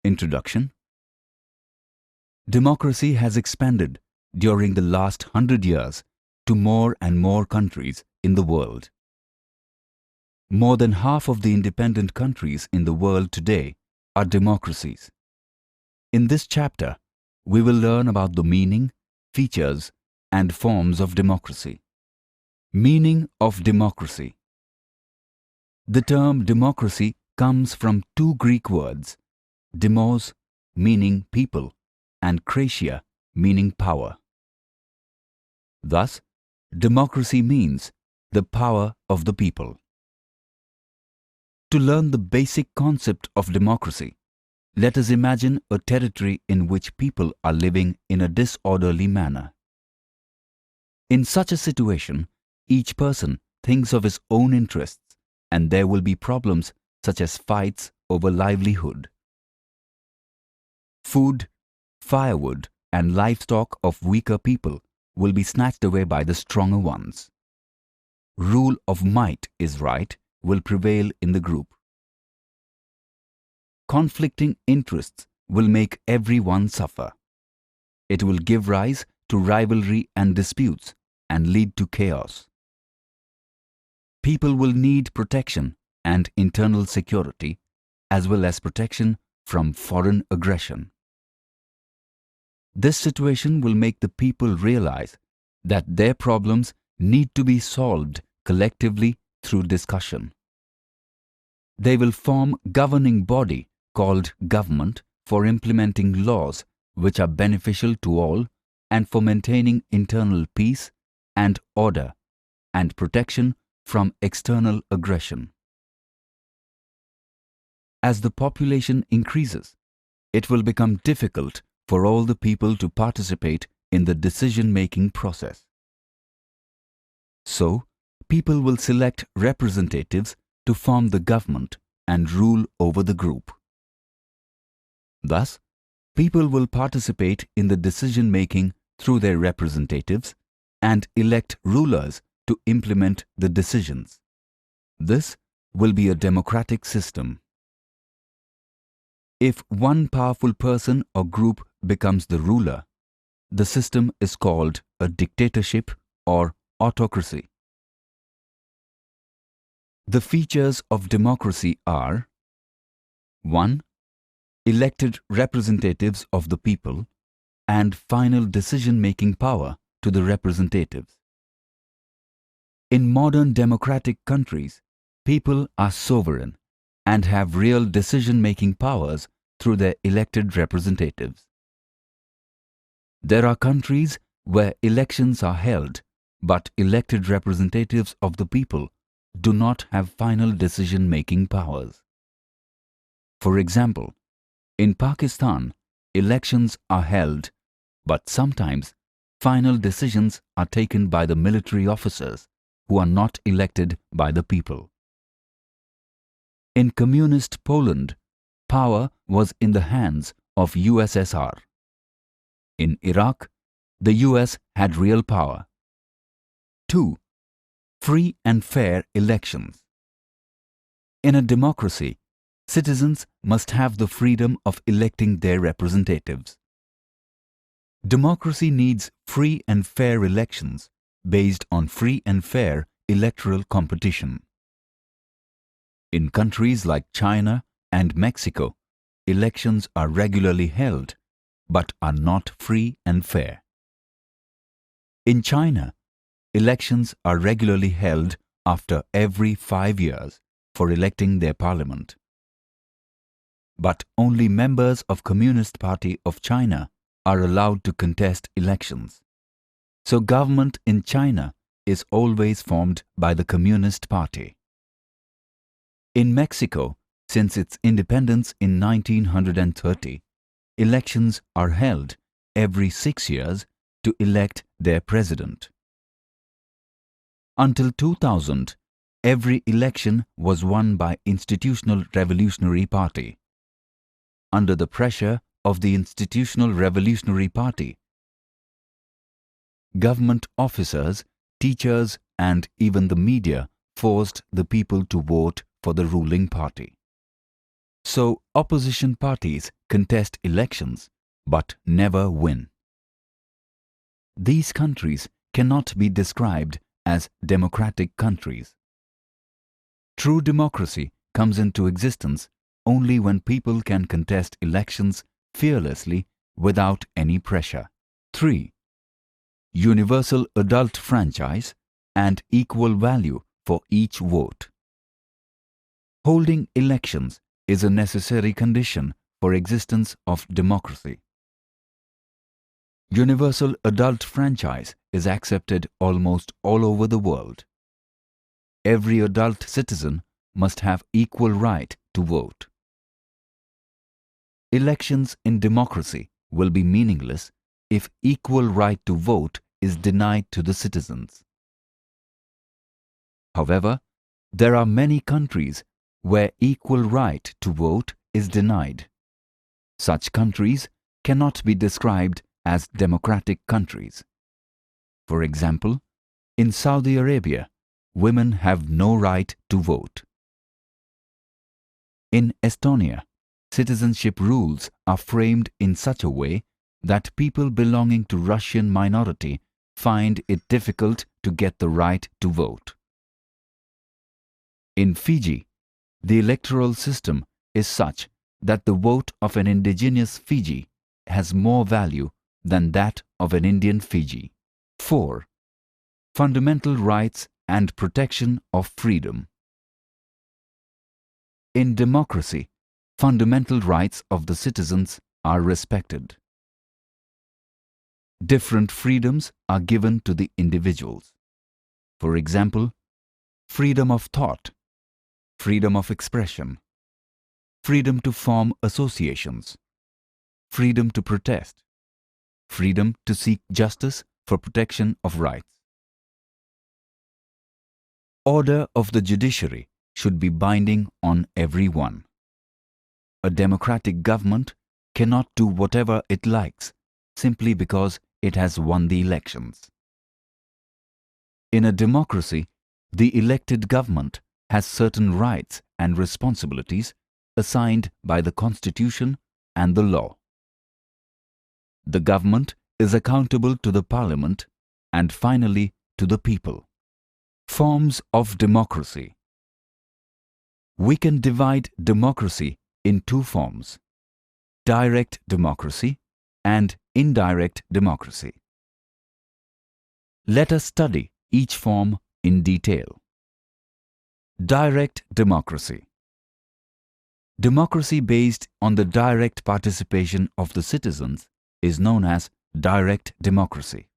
Introduction. Democracy has expanded during the last 100 years to more and more countries in the world. More than half of the independent countries in the world today are democracies. In this chapter, we will learn about the meaning, features, and forms of democracy. Meaning of democracy. The term democracy comes from two Greek words, demos, meaning people, and kratia, meaning power. Thus, democracy means the power of the people. To learn the basic concept of democracy, let us imagine a territory in which people are living in a disorderly manner. In such a situation, each person thinks of his own interests, and there will be problems such as fights over livelihood. Food, firewood, and livestock of weaker people will be snatched away by the stronger ones. Rule of might is right will prevail in the group. Conflicting interests will make everyone suffer. It will give rise to rivalry and disputes and lead to chaos. People will need protection and internal security as well as protection from foreign aggression. This situation will make the people realize that their problems need to be solved collectively through discussion. They will form a governing body called government for implementing laws which are beneficial to all and for maintaining internal peace and order and protection from external aggression. As the population increases, it will become difficult for all the people to participate in the decision-making process. So, people will select representatives to form the government and rule over the group. Thus, people will participate in the decision-making through their representatives and elect rulers to implement the decisions. This will be a democratic system. If one powerful person or group becomes the ruler, the system is called a dictatorship or autocracy. The features of democracy are 1. Elected representatives of the people and final decision-making power to the representatives. In modern democratic countries, people are sovereign and have real decision-making powers through their elected representatives. There are countries where elections are held, but elected representatives of the people do not have final decision-making powers. For example, in Pakistan, elections are held, but sometimes final decisions are taken by the military officers who are not elected by the people. In communist Poland, power was in the hands of USSR. In Iraq, the US had real power. 2. Free and fair elections. In a democracy, citizens must have the freedom of electing their representatives. Democracy needs free and fair elections based on free and fair electoral competition. In countries like China and Mexico, elections are regularly held, but are not free and fair. In China, elections are regularly held after every 5 years for electing their parliament. But only members of Communist Party of China are allowed to contest elections. So government in China is always formed by the Communist Party. In Mexico, since its independence in 1930, elections are held every 6 years to elect their president. Until 2000, every election was won by Institutional Revolutionary Party. Under the pressure of the Institutional Revolutionary Party, government officers, teachers, and even the media forced the people to vote for the ruling party. So opposition parties contest elections but never win. These countries cannot be described as democratic countries. True democracy comes into existence only when people can contest elections fearlessly without any pressure. 3. Universal adult franchise and equal value for each vote. Holding elections is a necessary condition for existence of democracy. Universal adult franchise is accepted almost all over the world. Every adult citizen must have equal right to vote. Elections in democracy will be meaningless if equal right to vote is denied to the citizens. However, there are many countries where equal right to vote is denied. Such countries cannot be described as democratic countries. For example, in Saudi Arabia, women have no right to vote. In Estonia, citizenship rules are framed in such a way that people belonging to Russian minority find it difficult to get the right to vote. In Fiji, the electoral system is such that the vote of an indigenous Fiji has more value than that of an Indian Fiji. 4. Fundamental rights and protection of freedom. In democracy, fundamental rights of the citizens are respected. Different freedoms are given to the individuals. For example, freedom of thought, freedom of expression, freedom to form associations, freedom to protest, freedom to seek justice for protection of rights. Order of the judiciary should be binding on everyone. A democratic government cannot do whatever it likes simply because it has won the elections. In a democracy, the elected government has certain rights and responsibilities assigned by the Constitution and the law. The government is accountable to the Parliament and finally to the people. Forms of democracy. We can divide democracy in two forms: direct democracy and indirect democracy. Let us study each form in detail. Direct democracy. Democracy based on the direct participation of the citizens is known as direct democracy.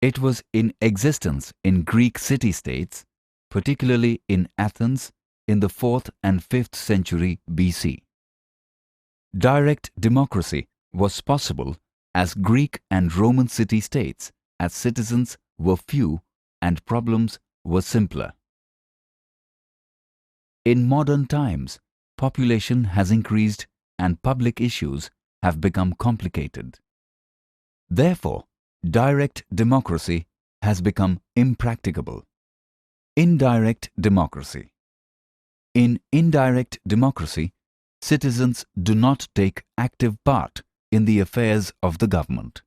It was in existence in Greek city-states, particularly in Athens in the 4th and 5th century BC. Direct democracy was possible as Greek and Roman city-states as citizens were few and problems were simpler. In modern times, population has increased and public issues have become complicated. Therefore, direct democracy has become impracticable. Indirect democracy. In indirect democracy, citizens do not take active part in the affairs of the government.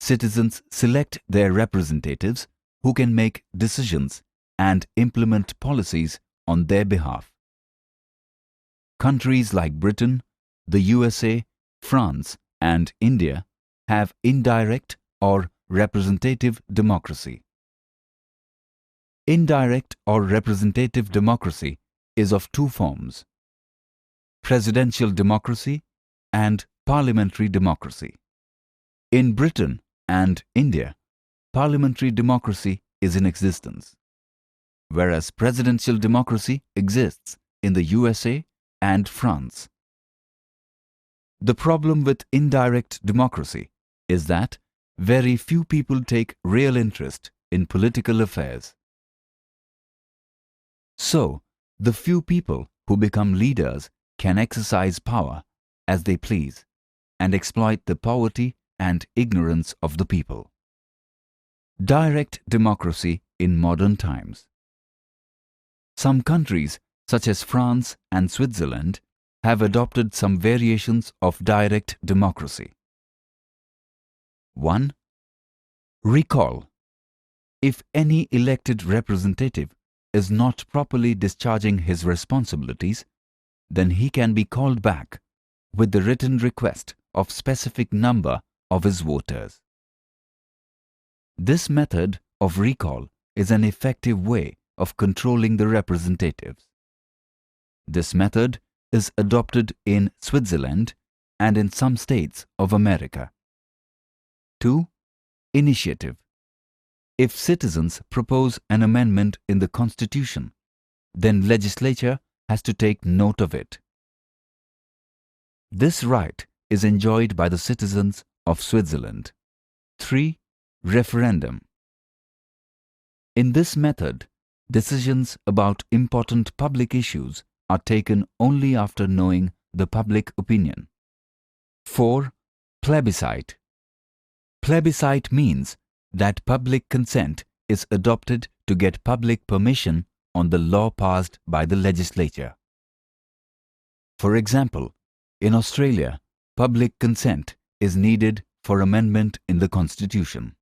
Citizens select their representatives who can make decisions and implement policies on their behalf. Countries like Britain, the USA, France, and India have indirect or representative democracy. Indirect or representative democracy is of two forms: presidential democracy and parliamentary democracy. In Britain and India, parliamentary democracy is in existence, whereas presidential democracy exists in the USA and France. The problem with indirect democracy is that very few people take real interest in political affairs. So, the few people who become leaders can exercise power as they please and exploit the poverty and ignorance of the people. Direct democracy in modern times. Some countries, such as France and Switzerland, have adopted some variations of direct democracy. 1. Recall. If any elected representative is not properly discharging his responsibilities, then he can be called back with the written request of specific number of his voters. This method of recall is an effective way of controlling the representatives. This method is adopted in Switzerland and in some states of America. 2. Initiative. If citizens propose an amendment in the Constitution, then legislature has to take note of it. This right is enjoyed by the citizens of Switzerland. 3. Referendum. In this method, decisions about important public issues are taken only after knowing the public opinion. 4. Plebiscite. Plebiscite means that public consent is adopted to get public permission on the law passed by the legislature. For example, in Australia, public consent is needed for amendment in the Constitution.